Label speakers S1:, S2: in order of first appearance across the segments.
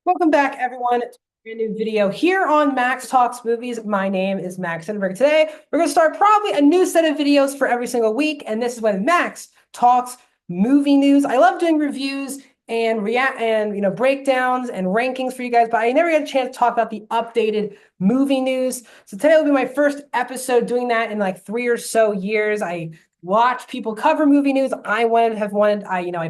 S1: Welcome back, everyone, to a brand new video here on Max Talks Movies. My name is Max Sandberg. Today, we're going to start probably a new set of videos for every single week, and this is when Max talks movie news. I love doing reviews and react and breakdowns and rankings for you guys, but I never get a chance to talk about the updated movie news. So today will be my first episode doing that in like 3 or so years. I watch people cover movie news. I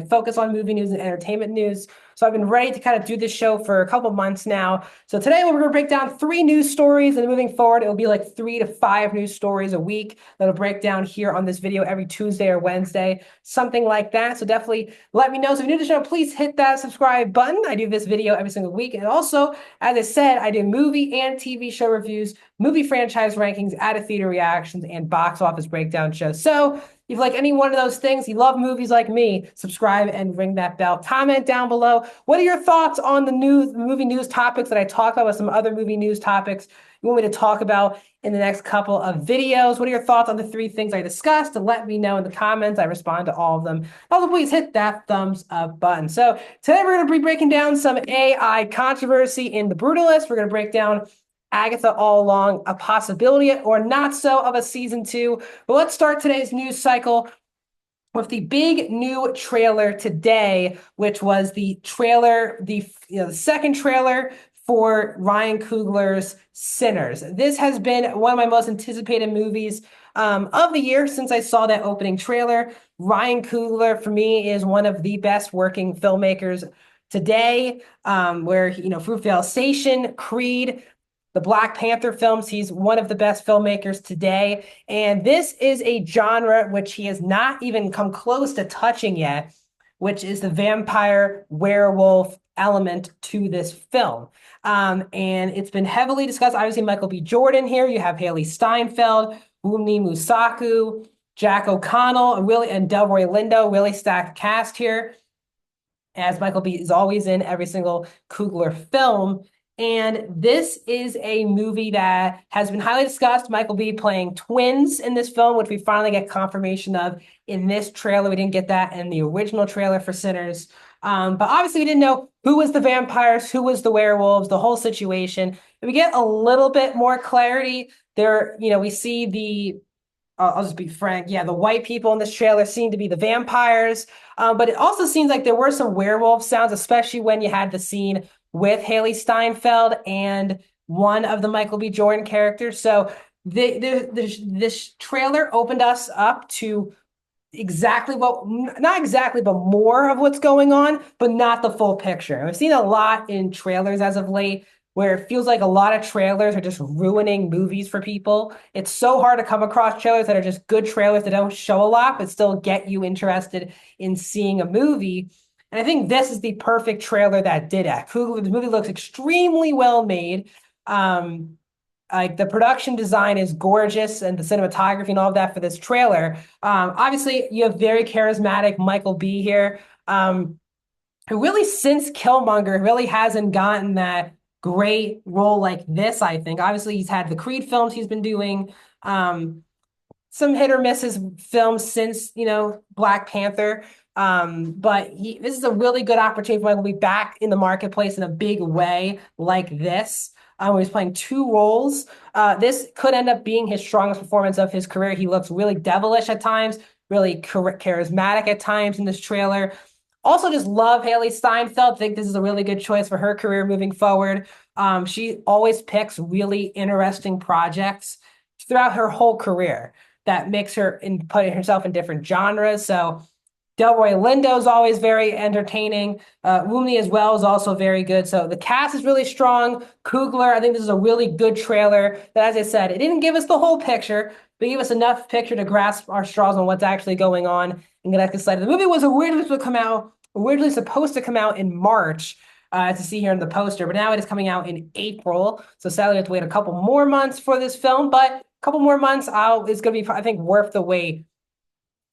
S1: focus on movie news and entertainment news. So I've been ready to kind of do this show for a couple months now. So today we're going to break down 3 news stories, and moving forward, it will be like 3 to 5 news stories a week that'll break down here on this video every Tuesday or Wednesday, something like that. So definitely let me know. So if you're new to the show, please hit that subscribe button. I do this video every single week. And also, as I said, I do movie and TV show reviews, movie franchise rankings, out-of-theater reactions, and box office breakdown shows. So if you like any one of those things, you love movies like me, subscribe and ring that bell. Comment down below. What are your thoughts on the movie news topics that I talked about with some other movie news topics you want me to talk about in the next couple of videos? What are your thoughts on the 3 things I discussed? And let me know in the comments. I respond to all of them. Also, please hit that thumbs up button. So today we're going to be breaking down some AI controversy in The Brutalist. We're going to break down Agatha All Along, a possibility or not so of a season 2. But let's start today's news cycle with the big new trailer today, which was the second trailer for Ryan Coogler's Sinners. This has been one of my most anticipated movies of the year since I saw that opening trailer. Ryan Coogler, for me, is one of the best working filmmakers today, Fruitvale Station, Creed, the Black Panther films. He's one of the best filmmakers today. And this is a genre which he has not even come close to touching yet, which is the vampire werewolf element to this film. And it's been heavily discussed. Obviously, Michael B. Jordan here. You have Haley Steinfeld, Wunmi Mosaku, Jack O'Connell, and Delroy Lindo, really stacked cast here, as Michael B. is always in every single Coogler film. And this is a movie that has been highly discussed. Michael B. playing twins in this film, which we finally get confirmation of in this trailer. We didn't get that in the original trailer for Sinners. But obviously we didn't know who was the vampires, who was the werewolves, the whole situation. And we get a little bit more clarity there. We see I'll just be frank. Yeah, the white people in this trailer seem to be the vampires. But it also seems like there were some werewolf sounds, especially when you had the scene with Haley Steinfeld and one of the Michael B. Jordan characters. So this trailer opened us up to not exactly, but more of what's going on, but not the full picture. We've seen a lot in trailers as of late where it feels like a lot of trailers are just ruining movies for people. It's so hard to come across trailers that are just good trailers that don't show a lot, but still get you interested in seeing a movie. And I think this is the perfect trailer that did it. The movie looks extremely well made. Like the production design is gorgeous and the cinematography and all of that for this trailer. Obviously, you have very charismatic Michael B here, who really since Killmonger really hasn't gotten that great role like this, I think. Obviously, he's had the Creed films he's been doing, some hit or misses films since, Black Panther. But this is a really good opportunity for Michael to be back in the marketplace in a big way like this. Where he's playing 2 roles. This could end up being his strongest performance of his career. He looks really devilish at times, really charismatic at times in this trailer. Also, just love Haley Steinfeld. Think this is a really good choice for her career moving forward. She always picks really interesting projects throughout her whole career that makes her putting herself in different genres. So Delroy Lindo is always very entertaining. Wunmi as well is also very good. So the cast is really strong. Coogler, I think this is a really good trailer that, as I said, it didn't give us the whole picture, but gave us enough picture to grasp our straws on what's actually going on and get us excited. The movie was originally supposed to come out in March, to see here in the poster, but now it is coming out in April. So sadly, we have to wait a couple more months for this film, but a couple more months is going to be, I think, worth the wait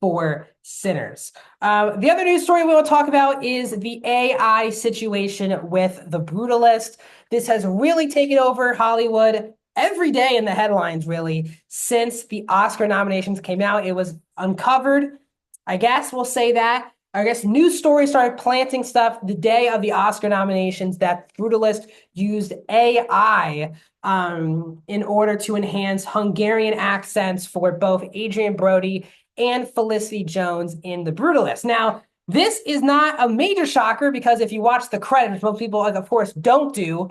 S1: for Sinners. The other news story we will talk about is the AI situation with The Brutalist. This has really taken over Hollywood every day in the headlines, really, since the Oscar nominations came out. It was uncovered, I guess we'll say that, I guess news stories started planting stuff the day of the Oscar nominations that Brutalist used AI in order to enhance Hungarian accents for both Adrian Brody and Felicity Jones in The Brutalist. Now, this is not a major shocker because if you watch the credits, which most people, like, of course, don't do,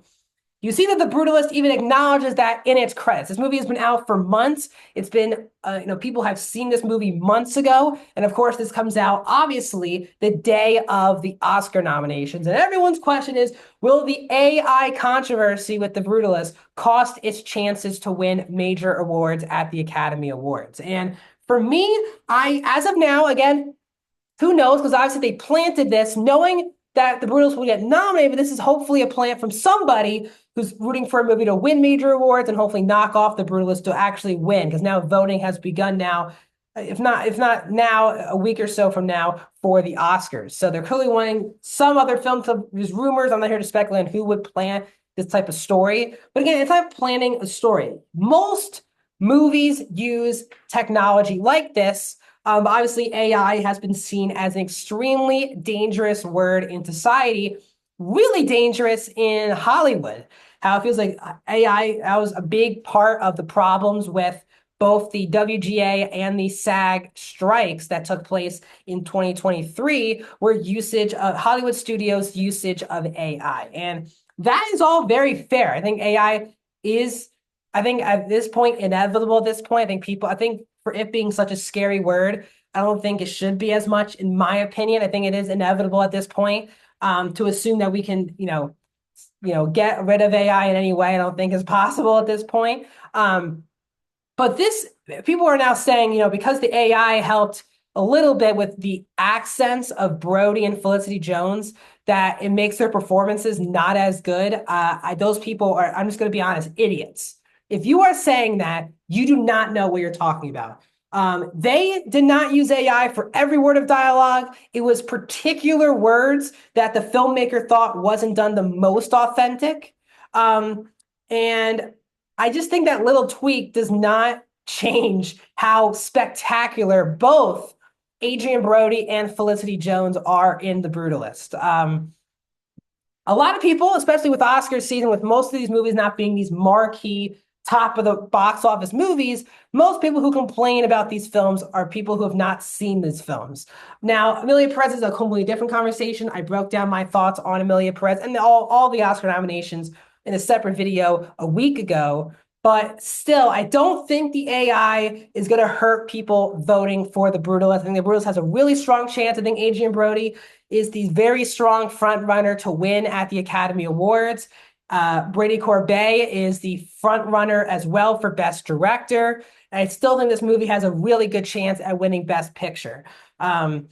S1: you see that The Brutalist even acknowledges that in its credits. This movie has been out for months. It's been, people have seen this movie months ago. And of course, this comes out, obviously, the day of the Oscar nominations. And everyone's question is, will the AI controversy with The Brutalist cost its chances to win major awards at the Academy Awards? And for me, as of now, again, who knows? Because obviously they planted this knowing that The Brutalist will get nominated, but this is hopefully a plant from somebody who's rooting for a movie to win major awards and hopefully knock off The Brutalist to actually win, because now voting has begun now, if not now, a week or so from now for the Oscars. So they're clearly wanting some other film. There's rumors. I'm not here to speculate on who would plan this type of story. But again, it's not planning a story. Most movies use technology like this. Obviously, AI has been seen as an extremely dangerous word in society, really dangerous in Hollywood. How it feels like AI, that was a big part of the problems with both the WGA and the SAG strikes that took place in 2023 were usage of Hollywood studios' usage of AI. And that is all very fair. I think AI is, I think at this point, inevitable at this point. I think for it being such a scary word, I don't think it should be as much, in my opinion. I think it is inevitable at this point to assume that we can, get rid of AI in any way. I don't think is possible at this point. But people are now saying, because the AI helped a little bit with the accents of Brody and Felicity Jones, that it makes their performances not as good. Those people are, I'm just going to be honest, idiots. If you are saying that, you do not know what you're talking about. They did not use AI for every word of dialogue. It was particular words that the filmmaker thought wasn't done the most authentic. And I just think that little tweak does not change how spectacular both Adrian Brody and Felicity Jones are in The Brutalist. A lot of people, especially with Oscar season, with most of these movies not being these marquee top of the box office movies, most people who complain about these films are people who have not seen these films. Now, Amelia Perez is a completely different conversation. I broke down my thoughts on Amelia Perez and all the Oscar nominations in a separate video a week ago. But still, I don't think the AI is going to hurt people voting for The Brutalist. I think The Brutalist has a really strong chance. I think Adrian Brody is the very strong front runner to win at the Academy Awards. Brady Corbet is the front runner as well for Best Director. And I still think this movie has a really good chance at winning Best Picture. The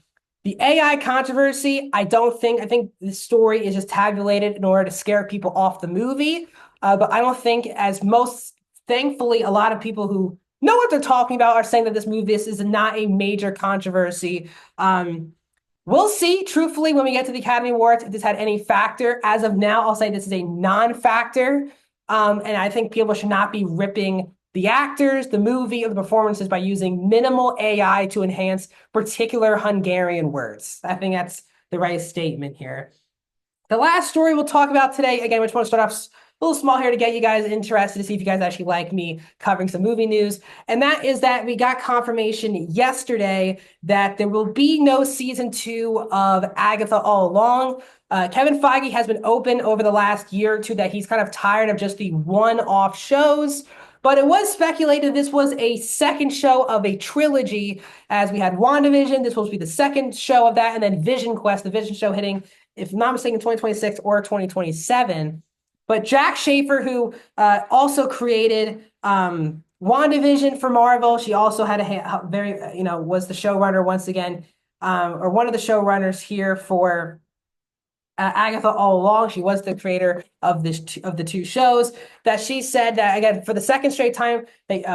S1: AI controversy, I think the story is just tabulated in order to scare people off the movie. But I don't think, thankfully, a lot of people who know what they're talking about are saying that this is not a major controversy. We'll see, truthfully, when we get to the Academy Awards, if this had any factor. As of now, I'll say this is a non-factor. And I think people should not be ripping the actors, the movie, or the performances by using minimal AI to enhance particular Hungarian words. I think that's the right statement here. The last story we'll talk about today, again, I just want to start off a little small here to get you guys interested to see if you guys actually like me covering some movie news. And that is that we got confirmation yesterday that there will be no season 2 of Agatha all along. Kevin Feige has been open over the last year or two that he's kind of tired of just the one-off shows. But it was speculated this was a second show of a trilogy, as we had WandaVision. This was supposed to be the second show of that, and then Vision Quest, the Vision show hitting, if I'm not mistaken, 2026 or 2027. But Jack Schaefer, who also created WandaVision for Marvel, she also had was the showrunner once again, or one of the showrunners here for Agatha all along. She was the creator of the two shows. That she said that, again, for the second straight time,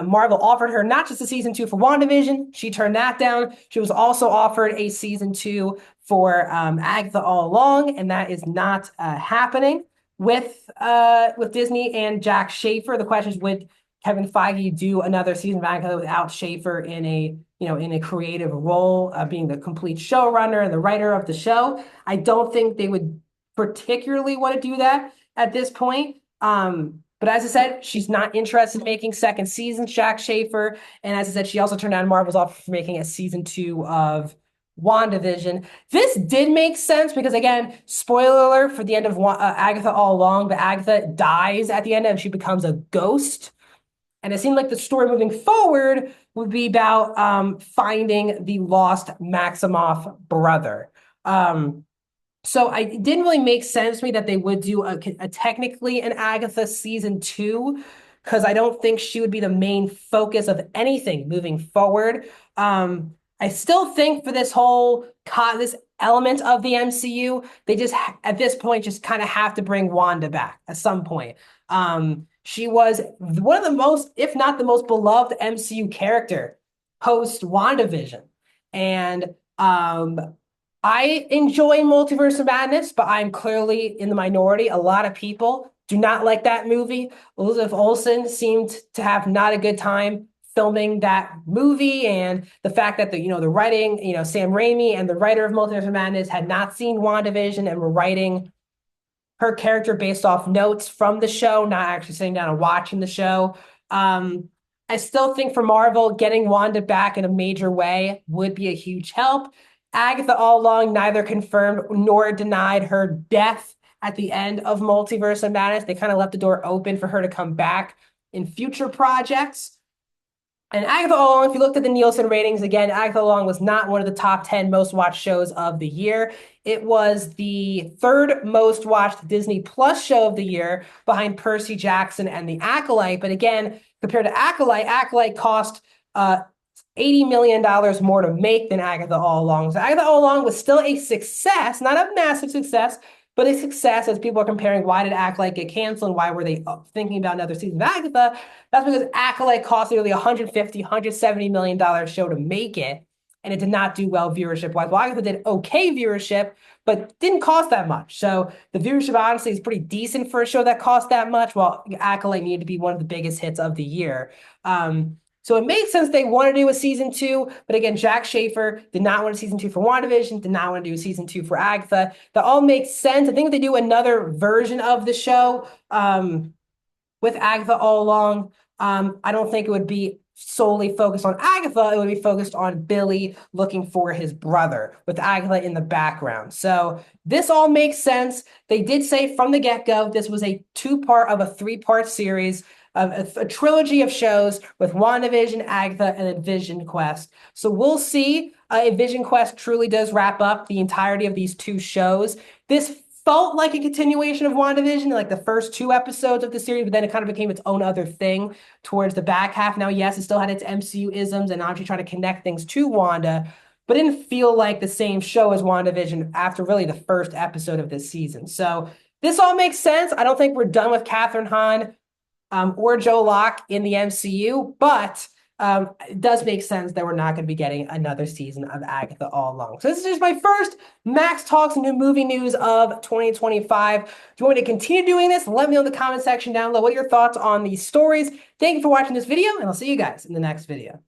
S1: Marvel offered her not just a season 2 for WandaVision. She turned that down. She was also offered a season 2 for Agatha all along, and that is not happening with Disney and Jack Schaefer. The question is, would Kevin Feige do another season of Agatha without Schaefer in a creative role, being the complete showrunner and the writer of the show. I don't think they would particularly want to do that at this point. But as I said, she's not interested in making second seasons, Jack Schaefer. And as I said, she also turned down Marvel's offer for making a season 2 of WandaVision. This did make sense because, again, spoiler alert for the end of Agatha All Along, but Agatha dies at the end and she becomes a ghost. And it seemed like the story moving forward would be about finding the lost Maximoff brother. So it didn't really make sense to me that they would do a technically an Agatha season 2, because I don't think she would be the main focus of anything moving forward. I still think for this element of the MCU, they just at this point just kind of have to bring Wanda back at some point. She was one of the most, if not the most beloved MCU character post WandaVision. And I enjoy Multiverse of Madness, but I'm clearly in the minority. A lot of people do not like that movie. Elizabeth Olsen seemed to have not a good time filming that movie, and the fact that the writing, Sam Raimi and the writer of Multiverse of Madness had not seen WandaVision and were writing her character based off notes from the show, not actually sitting down and watching the show. I still think for Marvel, getting Wanda back in a major way would be a huge help. Agatha all along neither confirmed nor denied her death at the end of Multiverse of Madness. They kind of left the door open for her to come back in future projects. And Agatha All Along, if you looked at the Nielsen ratings, again, Agatha All Along was not one of the top 10 most watched shows of the year. It was the third most watched Disney Plus show of the year behind Percy Jackson and The Acolyte. But again, compared to Acolyte cost $80 million more to make than Agatha All Along. So Agatha All Along was still a success, not a massive success, but a success as people are comparing why did Acolyte get canceled and why were they thinking about another season of Agatha. That's because Acolyte cost nearly $150, $170 million show to make it, and it did not do well viewership-wise. Well, Agatha did okay viewership, but didn't cost that much. So the viewership, honestly, is pretty decent for a show that cost that much, while Acolyte needed to be one of the biggest hits of the year. So it made sense they wanted to do a season 2, but again, Jack Schaefer did not want a season 2 for WandaVision, did not want to do a season 2 for Agatha. That all makes sense. I think if they do another version of the show with Agatha All Along, I don't think it would be solely focused on Agatha. It would be focused on Billy looking for his brother with Agatha in the background. So this all makes sense. They did say from the get-go this was a 2-part of a 3-part series, a trilogy of shows with WandaVision, Agatha, and then Vision Quest. So we'll see if Vision Quest truly does wrap up the entirety of these 2 shows. This felt like a continuation of WandaVision, like the first 2 episodes of the series, but then it kind of became its own other thing towards the back half. Now, yes, it still had its MCU isms and obviously trying to connect things to Wanda, but it didn't feel like the same show as WandaVision after really the first episode of this season. So this all makes sense. I don't think we're done with Kathryn Hahn or Joe Locke in the MCU, but it does make sense that we're not going to be getting another season of Agatha All Along. So this is just my first Max Talks new movie news of 2025. If you want me to continue doing this, let me know in the comment section down below. What are your thoughts on these stories? Thank you for watching this video, and I'll see you guys in the next video.